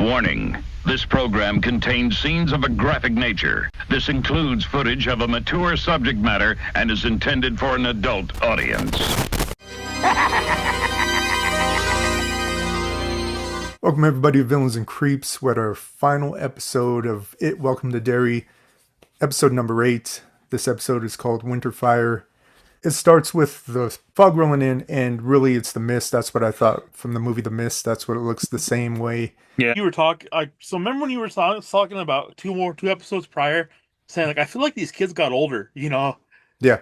Warning. This program contains scenes of a graphic nature. This includes footage of a mature subject matter and is intended for an adult audience. Welcome everybody to Villains and Creeps. We're at our final episode of It Welcome to Derry, episode number 8. This episode is called Winter Fire. It starts with the fog rolling in, and really it's the mist. That's what I thought from the movie The Mist. That's what it looks the same way. Yeah, you were talking. So remember when you were talking about two episodes prior, saying like I feel like these kids got older. Yeah.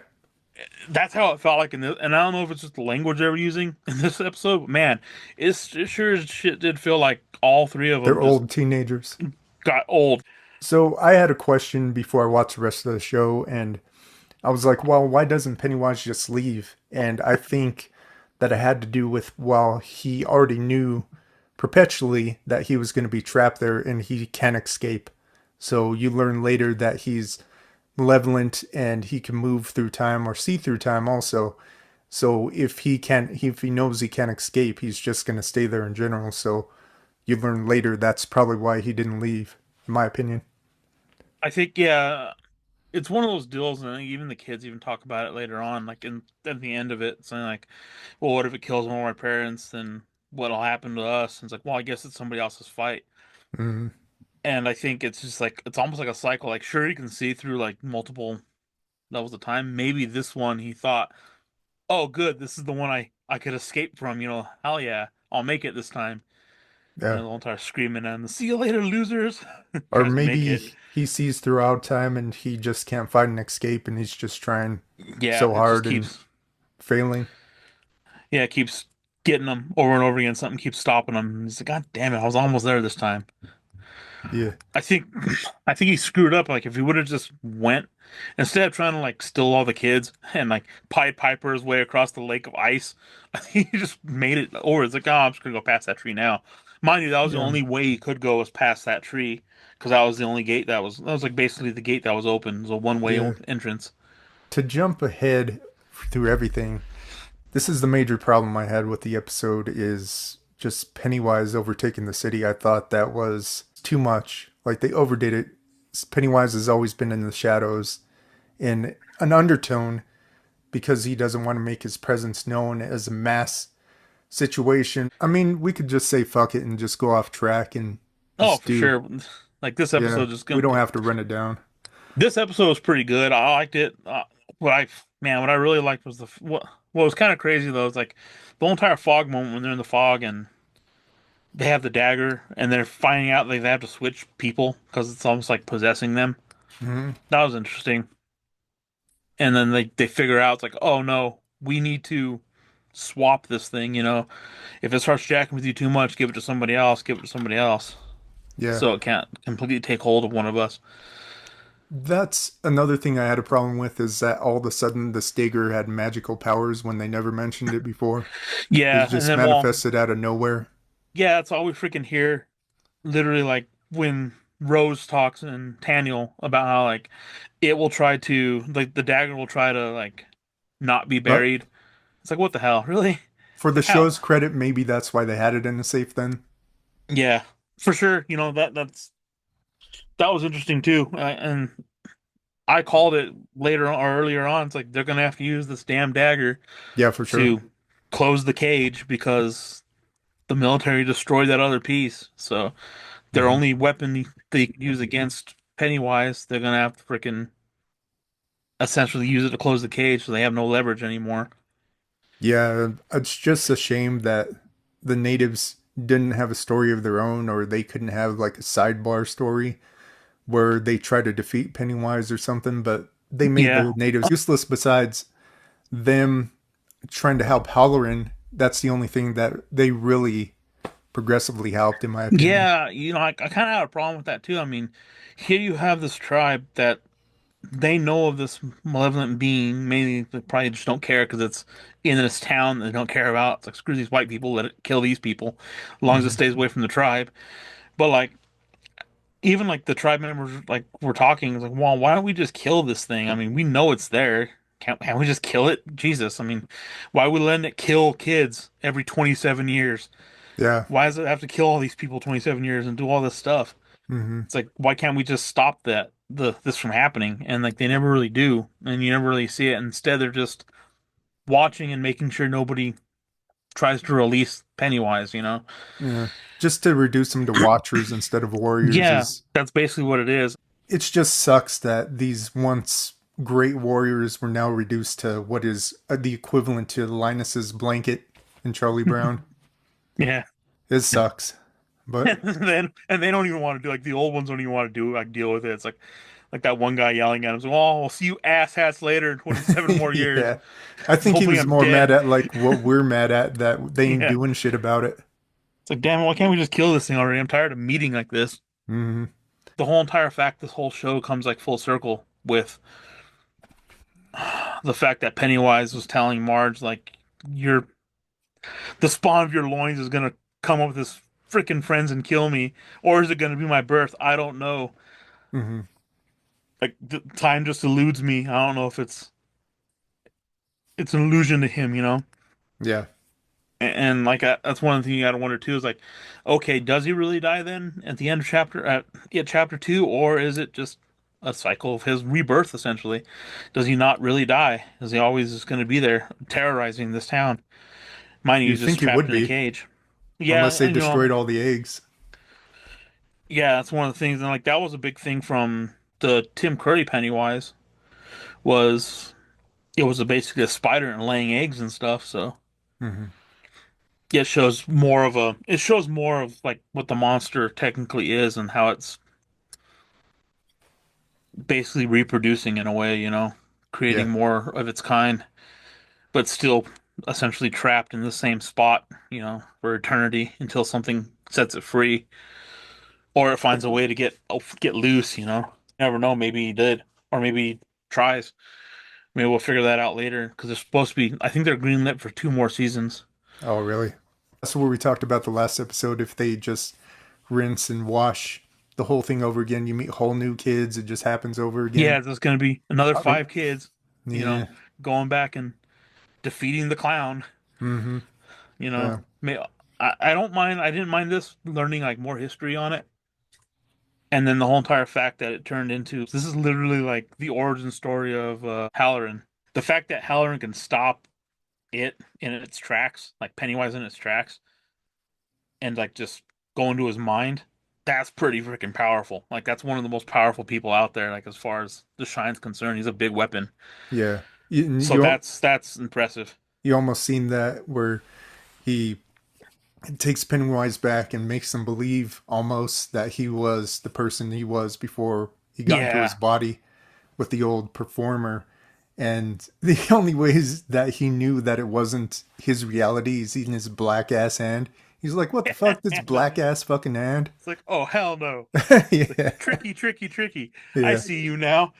That's how it felt like in this. And I don't know if it's just the language they were using in this episode. But man, it sure as shit did feel like all three of them. They're old teenagers. Got old. So I had a question before I watched the rest of the show, and I was like, well, why doesn't Pennywise just leave? And I think that it had to do with, well, he already knew perpetually that he was going to be trapped there and he can't escape. So you learn later that he's malevolent and he can move through time or see through time also. So if he knows he can't escape, he's just going to stay there in general. So you learn later that's probably why he didn't leave, in my opinion. I think, yeah, it's one of those deals, and I think even the kids even talk about it later on, like at the end of it, saying like, well, what if it kills one of our parents, then what'll happen to us? And it's like, well, I guess it's somebody else's fight. Mm-hmm. And I think it's just like, it's almost like a cycle. Like, sure, you can see through like multiple levels of time. Maybe this one he thought, oh, good, this is the one I could escape from. Hell yeah, I'll make it this time. Yeah. And they'll start screaming and see you later, losers. Or maybe he sees throughout time and he just can't find an escape and he's just trying so hard and failing. Yeah, it keeps getting them over and over again. Something keeps stopping him. He's like, God damn it, I was almost there this time. Yeah. I think he screwed up. Like, if he would have just went, instead of trying to like steal all the kids and like Pied Piper his way across the lake of ice, I think he just made it over. It's like, oh, I'm just gonna go past that tree now. Mind you, that was the only way he could go, was past that tree, because that was the only gate that was like basically the gate that was open. It was a one-way entrance. To jump ahead through everything, this is the major problem I had with the episode, is just Pennywise overtaking the city. I thought that was too much. Like, they overdid it. Pennywise has always been in the shadows in an undertone because he doesn't want to make his presence known as a mass situation. I mean, we could just say fuck it and just go off track and sure. Like, this episode we don't have to run it down. This episode was pretty good. I liked it. What I really liked was what was kind of crazy though is like the whole entire fog moment when they're in the fog and they have the dagger and they're finding out they have to switch people because it's almost like possessing them. Mm-hmm. That was interesting. And then they figure out, it's like, oh no, we need to swap this thing. If it starts jacking with you too much, give it to somebody else. Yeah. So it can't completely take hold of one of us. That's another thing I had a problem with, is that all of a sudden the Steger had magical powers when they never mentioned it before. Yeah. It just manifested out of nowhere. Yeah, that's all we freaking hear. Literally, like, when Rose talks and Taniel about how, like, it will try to, like, the dagger will try to, like, not be buried. It's like, what the hell? Really? For the show's credit, maybe that's why they had it in the safe then. Yeah, for sure. That was interesting too. And I called it later on, or earlier on. It's like, they're going to have to use this damn dagger. Yeah, for sure. To close the cage because the military destroyed that other piece. So their only weapon they can use against Pennywise, they're going to have to freaking essentially use it to close the cage, so they have no leverage anymore. Yeah, it's just a shame that the natives didn't have a story of their own, or they couldn't have like a sidebar story where they try to defeat Pennywise or something, but they made the natives useless. Besides them trying to help Halloran, that's the only thing that they really progressively helped, in my opinion. Yeah, I kind of had a problem with that too. I mean, here you have this tribe that they know of this malevolent being. Mainly, they probably just don't care because it's in this town they don't care about. It's like, screw these white people, let it kill these people, as long as it stays away from the tribe. But like, even like the tribe members, like, were talking, it's like, well, why don't we just kill this thing? I mean, we know it's there. Can't we just kill it? Jesus, I mean, why are we letting it kill kids every 27 years? Yeah. Why does it have to kill all these people 27 years and do all this stuff? Hmm. It's like, why can't we just stop this from happening? And like they never really do, and you never really see it. Instead, they're just watching and making sure nobody tries to release Pennywise, you know? Yeah. Just to reduce them to watchers instead of warriors Yeah, is. that's basically what it is. It just sucks that these once great warriors were now reduced to what is the equivalent to Linus's blanket in Charlie Brown. Yeah. It sucks, but And they don't even want to do like the old ones don't even want to do like deal with it. It's like that one guy yelling at him, so, "Oh, I'll see you asshats later in 27 more years. yeah, I think he Hopefully was I'm more mad dead." at like what we're mad at that they ain't Yeah. doing shit about it. It's like, damn it, why can't we just kill this thing already? I'm tired of meeting like this. Hmm. The whole entire fact this whole show comes like full circle with the fact that Pennywise was telling Marge like you're the spawn of your loins is gonna come up with his freaking friends and kill me, or is it gonna be my birth? I don't know. Hmm. Like the time just eludes me. I don't know if it's an illusion to him, you know. Yeah, And like that's one thing you gotta wonder too is like, okay, does he really die then at the end of chapter 2, or is it just a cycle of his rebirth essentially? Does he not really die? Is he always just going to be there terrorizing this town? Mind you, you he's just think he trapped would in a be cage. Yeah, unless they and, destroyed all the eggs. yeah, that's one of the things, and like that was a big thing from the Tim Curry Pennywise was it was basically a spider and laying eggs and stuff. So Hmm. yeah, it shows more of like what the monster technically is and how it's basically reproducing in a way, you know, Yeah, creating more of its kind, but still essentially trapped in the same spot, you know, for eternity until something sets it free or it finds a way to get loose, you know. Never know, maybe he did or maybe he tries. Maybe we'll figure that out later because they're supposed to be I think they're greenlit for 2 more seasons. oh really? That's what we talked about the last episode. If they just rinse and wash the whole thing over again, you meet whole new kids. It just happens over again. Yeah, there's going to be another I don't. 5 kids, you know, Yeah. going back and defeating the clown. Hmm. You know, Yeah. I don't mind. I didn't mind this learning like more history on it, and then the whole entire fact that it turned into this is literally like the origin story of Halloran. The fact that Halloran can stop it in its tracks, like Pennywise in its tracks, and like just go into his mind. That's pretty freaking powerful. Like that's one of the most powerful people out there. Like as far as the Shine's concerned, he's a big weapon. Yeah. You, So you that's impressive. you almost seen that where he takes Pennywise back and makes him believe almost that he was the person he was before he got into his Yeah, body with the old performer. And the only ways that he knew that it wasn't his reality is in his black ass hand. He's like, what the fuck, this black ass fucking hand? it's like, oh hell no. Like, Yeah. tricky, tricky, tricky. I Yeah. see you now.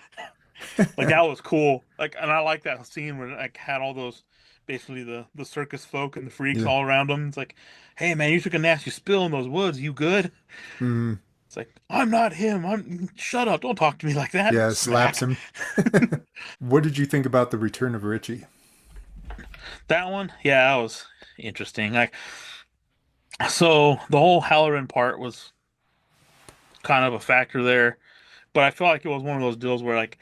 Like that was cool. Like, and I like that scene where it, like had all those basically the circus folk and the freaks Yeah. all around him. It's like, hey man, you took a nasty spill in those woods. You good? Mm, It's like, I'm not him. I'm shut up. Don't talk to me like that. yeah, slaps Smack. him. What did you think about the return of Richie? That one, yeah, that was interesting. Like, so the whole Halloran part was kind of a factor there, but I feel like it was one of those deals where like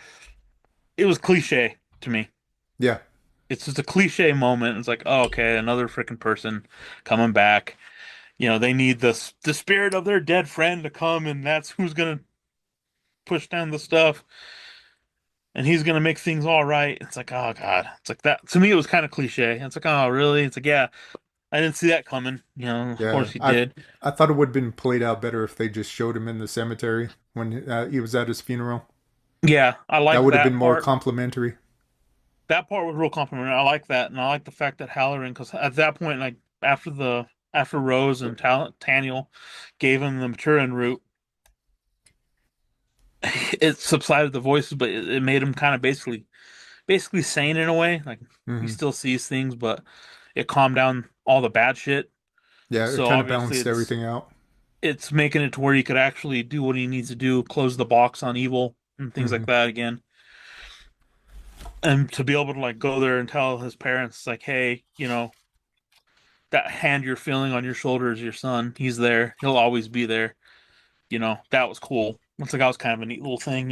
it was cliche to me. Yeah. It's just a cliche moment. It's like, oh, okay, another freaking person coming back. You know, they need the spirit of their dead friend to come, and that's who's gonna push down the stuff, and he's gonna make things all right. It's like, oh god, it's like that. To me, it was kind of cliche. It's like, oh really? It's like, yeah, I didn't see that coming. You know, of Yeah. course he I did. I thought it would have been played out better if they just showed him in the cemetery when he was at his funeral. Yeah, I That like would have been that more part. complimentary. That part was real complimentary. I like that, and I like the fact that Halloran, because at that point, like after Rose and Taniel gave him the Maturin route, it subsided the voices, but it made him kind of basically sane in a way. Like he Hmm. still sees things, but it calmed down all the bad shit. Yeah, it So kind of obviously, balanced everything out. it's making it to where he could actually do what he needs to do, close the box on evil and things like Hmm. that again. And to be able to like go there and tell his parents like, hey, you know, that hand you're feeling on your shoulder is your son. He's there. He'll always be there. That was cool. Looks like that was kind of a neat little thing.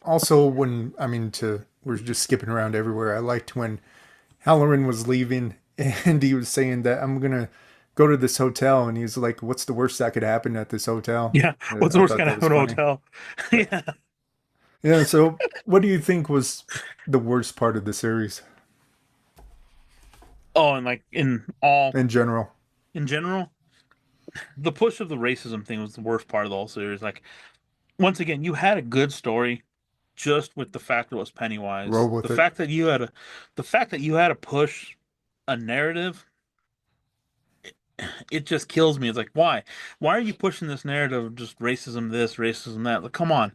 Also, when I mean, to we're just skipping around everywhere. I liked when Halloran was leaving and he was saying that I'm gonna go to this hotel, and he was like, "What's the worst that could happen at this hotel?" Yeah. What's the I worst thought gonna that was happen in a funny. hotel? Yeah. Yeah. So, what do you think was the worst part of the series Oh, and like in general? in general, the push of the racism thing was the worst part of the whole series. Like, once again, you had a good story just with the fact that it was Roll Pennywise. with it. The fact that you had to push a narrative, it just kills me. It's like, why? Why are you pushing this narrative of just racism this, racism that? Like, come on.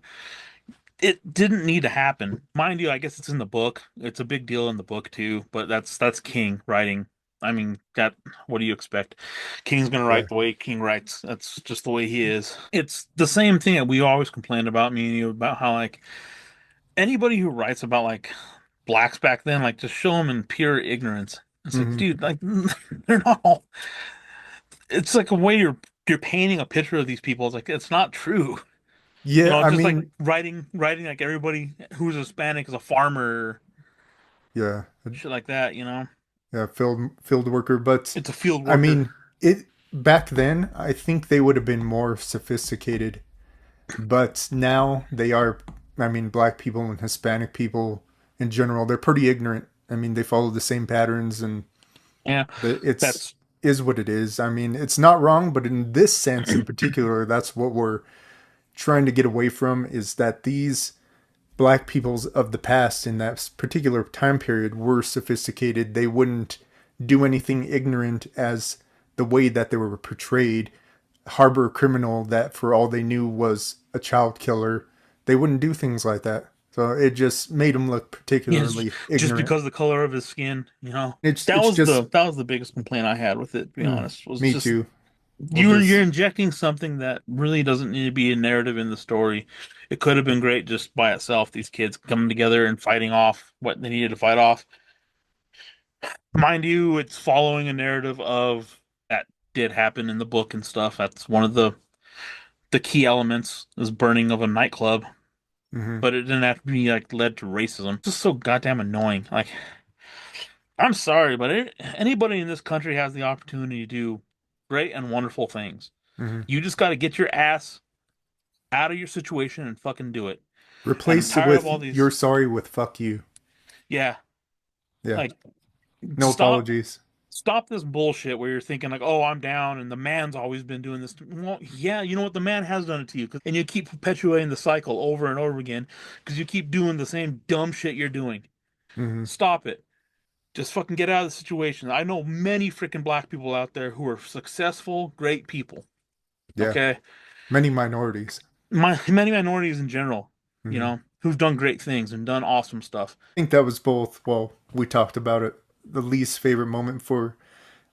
It didn't need to happen. Mind you, I guess it's in the book. It's a big deal in the book too, but that's King writing. I mean, that what do you expect? King's gonna Yeah. write the way King writes. That's just the way he is. It's the same thing that we always complained about, me and you, about how like anybody who writes about like blacks back then, like just show them in pure ignorance. It's like, Hmm. dude, like they're not all. It's like a way you're painting a picture of these people. It's like it's not true. Yeah. I Just like mean, writing like everybody who's Hispanic is a farmer, yeah, shit like that. yeah, field worker. But It's a field I worker. mean, it back then. I think they would have been more sophisticated, but now they are. I mean, black people and Hispanic people in general, they're pretty ignorant. I mean, they follow the same patterns, and Yeah, it's that's is what it is. I mean, it's not wrong, but in this sense in particular, that's what we're trying to get away from, is that these black peoples of the past in that particular time period were sophisticated. They wouldn't do anything ignorant as the way that they were portrayed, harbor a criminal that for all they knew was a child killer. They wouldn't do things like that. So it just made them look yeah, particularly just ignorant. because of the color of his skin. It's That it's was just the biggest complaint I had with it. To be honest, was me just too. We'll you're just injecting something that really doesn't need to be a narrative in the story. It could have been great just by itself. These kids coming together and fighting off what they needed to fight off. Mind you, it's following a narrative of that did happen in the book and stuff. That's one of the key elements is burning of a nightclub, mhm. but it didn't have to be like led to racism. It's just so goddamn annoying. Like, I'm sorry, but anybody in this country has the opportunity to do great and wonderful things. Mhm. You just got to get your ass out of your situation and fucking do it. And I'm Replace it tired of with all "you're these. sorry" with "fuck you." Yeah, Yeah, like no stop apologies. stop this bullshit where you're thinking like, oh, I'm down and the man's always been doing this. Well, yeah, you know what? The man has done it to you, and you keep perpetuating the cycle over and over again because you keep doing the same dumb shit you're doing. Hmm. Stop it. Just fucking get out of the situation. I know many freaking black people out there who are successful, great people. Yeah, Okay, many minorities. many minorities in general, Hmm. who've done great things and done awesome stuff. I think that was both. Well, we talked about it. The least favorite moment for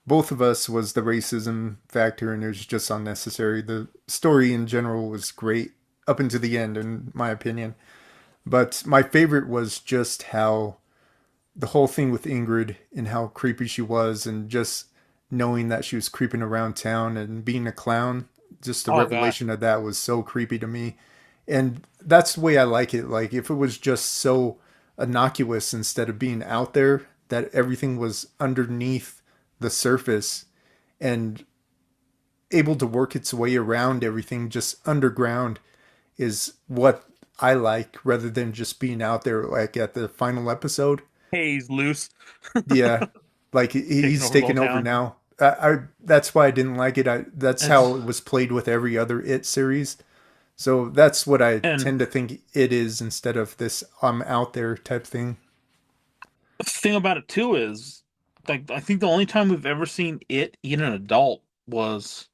both of us was the racism factor, and it was just unnecessary. The story in general was great up until the end, in my opinion. But my favorite was just how the whole thing with Ingrid and how creepy she was, and just knowing that she was creeping around town and being a clown. Just the Oh God, revelation of that was so creepy to me. And that's the way I like it. Like, if it was just so innocuous instead of being out there, that everything was underneath the surface and able to work its way around everything just underground, is what I like, rather than just being out there like at the final episode. hey, he's loose, Yeah, like taking he's over the whole taking over town. now. I that's why I didn't like it. That's It's how it was played with every other It series. So that's what I and tend to think it is, instead of this "I'm out there" type thing. the thing about it too is, like, I think the only time we've ever seen it eat an adult was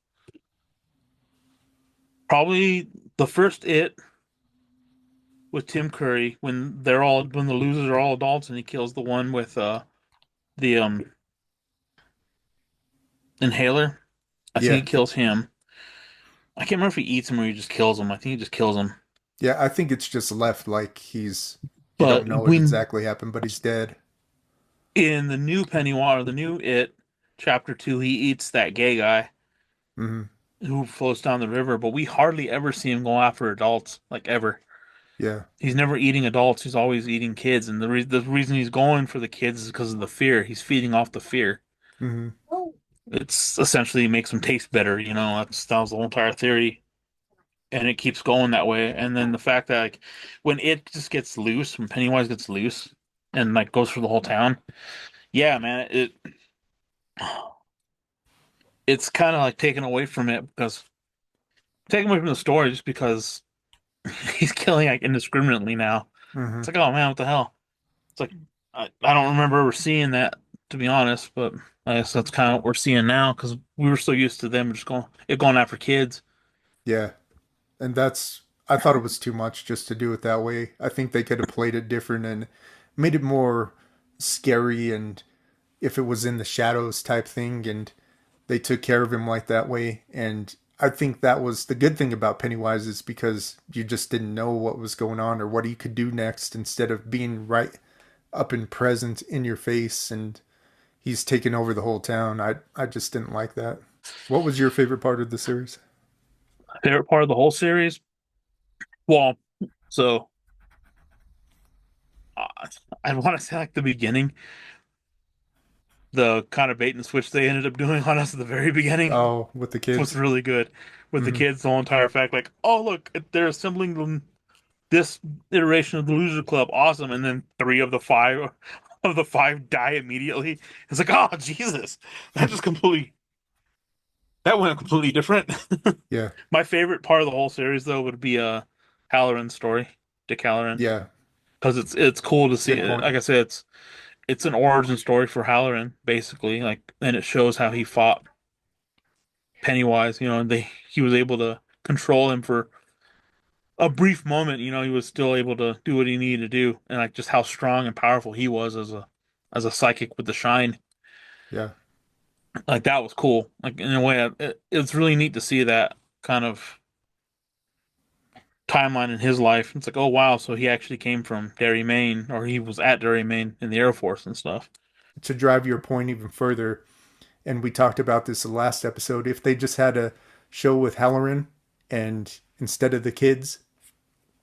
probably the first It with Tim Curry when the losers are all adults and he kills the one with the inhaler. I think Yeah, he kills him. I can't remember if he eats him or he just kills him. I think he just kills him. yeah. I think it's just left like you But don't know what we exactly happened, but he's dead. in the new Pennywise, or the new It. Chapter 2, he eats that gay guy Hmm. who floats down the river, but we hardly ever see him go after adults, like ever. Yeah. He's never eating adults. He's always eating kids, and the reason he's going for the kids is because of the fear. He's feeding off the fear. Hmm. It's essentially makes him taste better. That was the whole entire theory, and it keeps going that way. And then the fact that like when it just gets loose, when Pennywise gets loose, and like goes for the whole town, yeah, man, it's kind of like taken away from it because taken away from the story just because he's killing like indiscriminately now. Hmm. It's like, oh man, what the hell? It's like I don't remember ever seeing that, to be honest, but I guess that's kind of what we're seeing now because we were so used to them just going after kids. Yeah. And I thought it was too much just to do it that way. I think they could have played it different and made it more scary, and if it was in the shadows type thing, and they took care of him like that way. And I think that was the good thing about Pennywise, is because you just didn't know what was going on or what he could do next, instead of being right up and present in your face and he's taken over the whole town. I just didn't like that. What was your favorite part of the series? Favorite part of the whole series? Well, so uh, I want to say like the beginning, the kind of bait and switch they ended up doing on us at the very beginning Oh, with the was kids. really good. With the Hmm. kids, the whole entire fact, like, oh look, they're assembling this iteration of the Loser Club, awesome, and then three of the five die immediately. It's like, oh Jesus, that just completely that went completely different. Yeah. My favorite part of the whole series though would be Halloran's story, Dick Halloran, Yeah. because it's cool to see Good it. point. Like I said, it's an origin story for Halloran basically, like, and it shows how he fought Pennywise. And he was able to control him for a brief moment. He was still able to do what he needed to do, and like just how strong and powerful he was as a psychic with the shine. Yeah. Like that was cool. Like in a way, it's really neat to see that kind of timeline in his life. It's like, oh wow, so he actually came from Derry, Maine, or he was at Derry, Maine in the Air Force and stuff. To drive your point even further, and we talked about this the last episode, if they just had a show with Halloran and instead of the kids,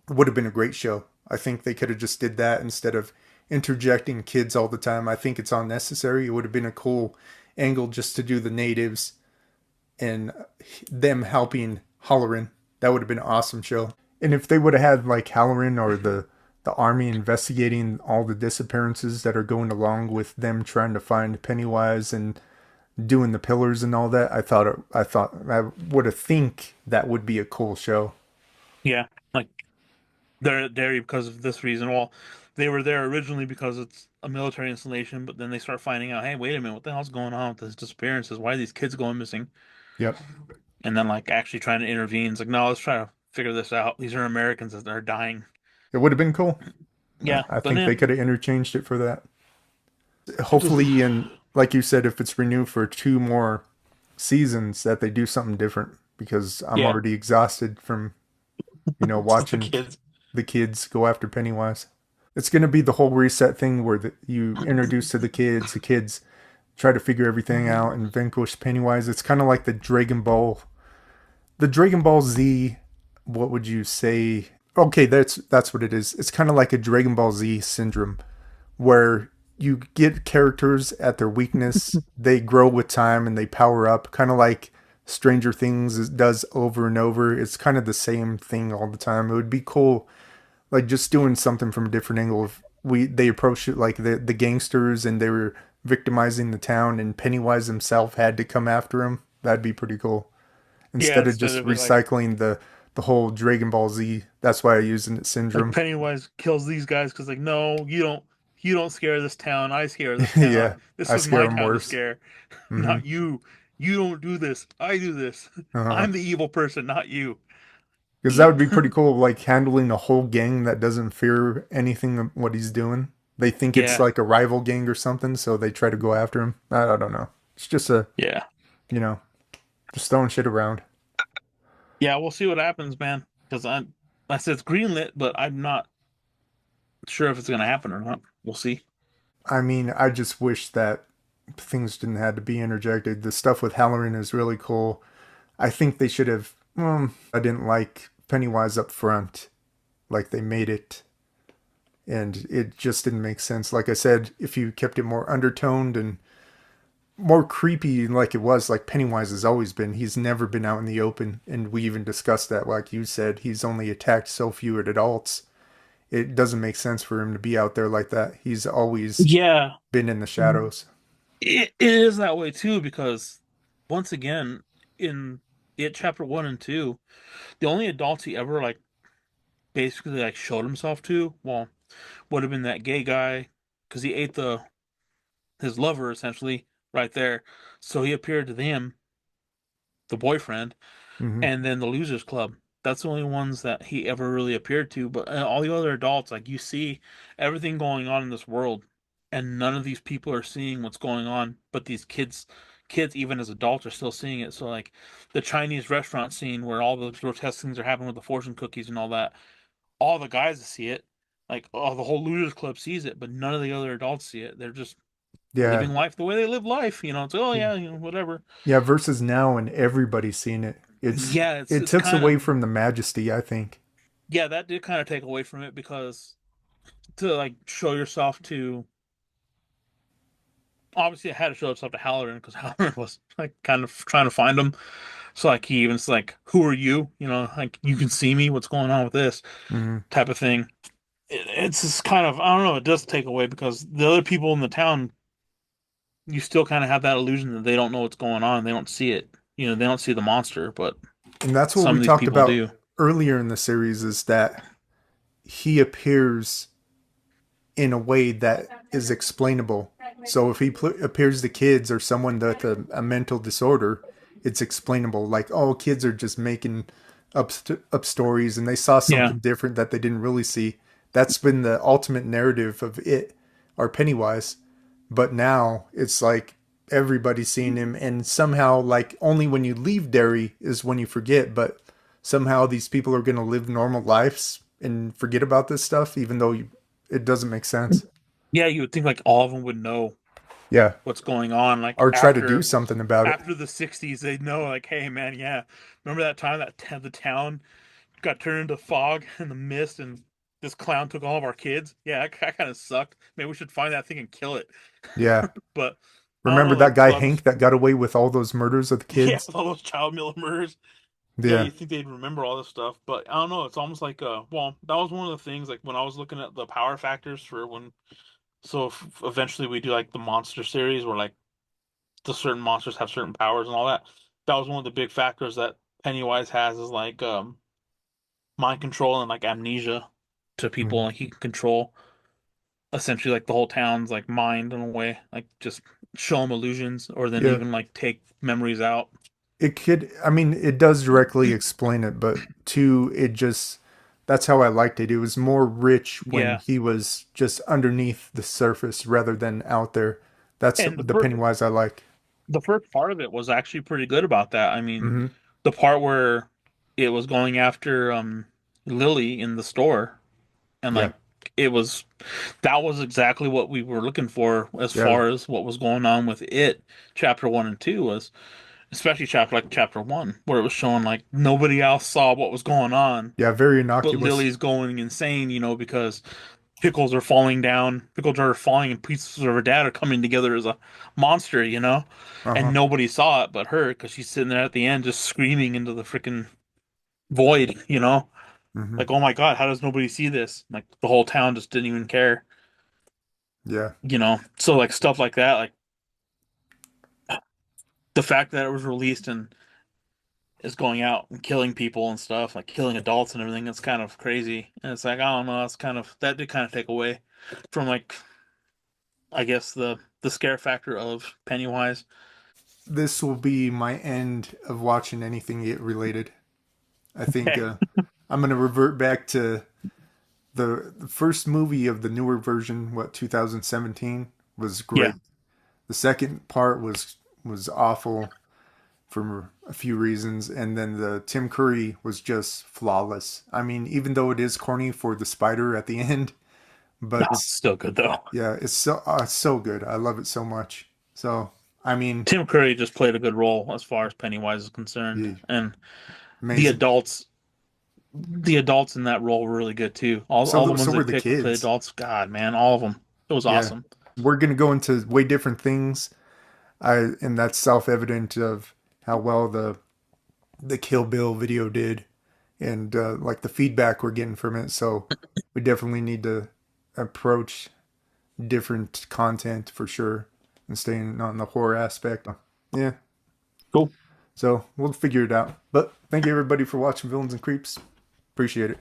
it would have been a great show. I think they could have just did that instead of interjecting kids all the time. I think it's unnecessary. It would have been a cool angle just to do the natives and them helping Halloran. That would have been an awesome show. And if they would have had like Halloran or the army investigating all the disappearances that are going along with them trying to find Pennywise and doing the pillars and all that, I would have think that would be a cool show. Yeah, like they're at Derry because of this reason. Well, they were there originally because it's a military installation, but then they start finding out, hey, wait a minute, what the hell's going on with these disappearances? Why are these kids going missing? Yep. And then like actually trying to intervene. It's like, no, let's try to figure this out. These are Americans that are dying. It would have been cool. Yeah, I but think they then could have interchanged it for that. just Hopefully, and like you said, if it's renewed for two more seasons, that they do something different, because I'm yeah, already exhausted from, just the watching kids. the kids go after Pennywise. It's going to be the whole reset thing where you introduce to the kids try to figure everything out and vanquish Pennywise. It's kind of like the Dragon Ball Z. What would you say? Okay, that's what it is. It's kind of like a Dragon Ball Z syndrome, where you get characters at their weakness, they grow with time and they power up, kind of like Stranger Things does over and over. It's kind of the same thing all the time. It would be cool, like just doing something from a different angle. If they approached it like the gangsters and they were victimizing the town, and Pennywise himself had to come after him. That'd be pretty cool. Yeah, Instead of instead just of it like recycling the whole Dragon Ball Z. That's why I use it syndrome. Pennywise kills these guys because like, no, you don't scare this town. I scare this town. Yeah, This I is scare my him town to worse. scare, Hmm. not you. You don't do this. I do this. Uh-huh. I'm the evil person, not you. Because that would be pretty cool, like handling a whole gang that doesn't fear anything of what he's doing. They think it's Yeah, like a rival gang or something, so they try to go after him. I don't know. It's just yeah, you know, just throwing shit around. yeah. We'll see what happens, man. Because I said it's greenlit, but I'm not sure if it's gonna happen or not. We'll see. I mean, I just wish that. things didn't have to be interjected. The stuff with Halloran is really cool. I think they should have. I didn't like Pennywise up front, like they made it, and it just didn't make sense. Like I said, if you kept it more undertoned and more creepy, like it was, like Pennywise has always been. He's never been out in the open, and we even discussed that. Like you said, he's only attacked so few adults. It doesn't make sense for him to be out there like that. He's always Yeah, been in the shadows. it is that way too because once again in it chapter 1 and 2, the only adults he ever like basically like showed himself to, well, would have been that gay guy because he ate the his lover essentially right there. So he appeared to them, the boyfriend, Hmm. and then the Losers Club. That's the only ones that he ever really appeared to. But all the other adults, like you see everything going on in this world, and none of these people are seeing what's going on. But these kids even as adults are still seeing it. So like the Chinese restaurant scene where all the grotesque things are happening with the fortune cookies and all that, all the guys see it. Like, oh, the whole Losers Club sees it, but none of the other adults see it. They're just Yeah. living life the way they live life. It's oh yeah, whatever. Yeah, versus now and everybody's seen it. Yeah, It it's takes kind away of from the majesty, I think. yeah, that did kind of take away from it because to like show yourself to obviously it had to show itself to Halloran because Halloran was like kind of trying to find him. So like he even's like, "Who are you?" Like you can see me. What's going on with this Hmm. type of thing. It's just kind of I don't know. It does take away because the other people in the town, you still kind of have that illusion that they don't know what's going on. They don't see it. They don't see the monster, but And that's what some we of these talked people about do. earlier in the series is that he appears in a way that is explainable. So if he appears to kids or someone with a mental disorder, it's explainable. Like, oh, kids are just making up stories and they saw Yeah, something different that they didn't really see. That's been the ultimate narrative of it or Pennywise. But now it's like everybody's seeing him, and somehow, like, only when you leave Derry is when you forget. But somehow these people are going to live normal lives and forget about this stuff, even though it doesn't make sense. yeah. You would think like all of them would know Yeah. what's going on. Like Or try to do something about it. after the '60s, they know like, hey man, yeah, remember that time that the town got turned into fog and the mist, and this clown took all of our kids. Yeah, that kind of sucked. Maybe we should find that thing and kill it. Yeah. But I don't Remember know, that like guy so I'm Hank just that got away with all those murders of the yeah, kids? with all those child murders. Yeah, Yeah. you think they'd remember all this stuff, but I don't know. It's almost like well, that was one of the things like when I was looking at the power factors for when. So if eventually we do like the monster series where like the certain monsters have certain powers and all that. That was one of the big factors that Pennywise has is like mind control and like amnesia to people. Mhm. Like he can control essentially like the whole town's like mind in a way, like just show them illusions or then Yeah. even like take memories out. It could, I mean, it does directly explain it, but two, it just, that's how I liked it. It was more rich when Yeah, he was just underneath the surface rather than out there. That's and the Pennywise I like. the first part of it was actually pretty good about that. I mean, Hmm. the part where it was going after Lily in the store and Yeah. like it was that was exactly what we were looking for as Yeah. far as what was going on with it. Chapter 1 and 2 was especially chapter 1 where it was showing like nobody else saw what was going on, Yeah. Very but innocuous. Lily's going insane, because pickles are falling down, pickle jar are falling, and pieces of her dad are coming together as a monster, Uh and huh. nobody saw it but her because she's sitting there at the end just screaming into the freaking void, Hmm. like, oh my god, how does nobody see this? Like the whole town just didn't even care, Yeah. So like stuff like that, like the fact that it was released and is going out and killing people and stuff, like killing adults and everything, it's kind of crazy. And it's like, I don't know, that's kind of that did kind of take away from like I guess the scare factor of Pennywise. This will be my end of watching anything it related. I think I'm going to revert back to the first movie of the newer version, what 2017 was Yeah. great. The second part was awful for a few reasons, and then the Tim Curry was just flawless. I mean, even though it is corny for the spider at the end, No, but it's still good though. yeah, it's so good. I love it so much. So, I mean, Tim Curry just played a good role as far as Pennywise is concerned, yeah, and the amazing. adults, the adults in that role were really good too. All the ones So they were the picked to play kids. adults, God, man, all of them. It was Yeah. awesome. We're going to go into way different things. And that's self-evident of how well the Kill Bill video did and like the feedback we're getting from it. So we definitely need to approach different content for sure and staying on the horror aspect. Yeah. Cool. So we'll figure it out. But thank you everybody for watching Villains and Creeps. Appreciate it.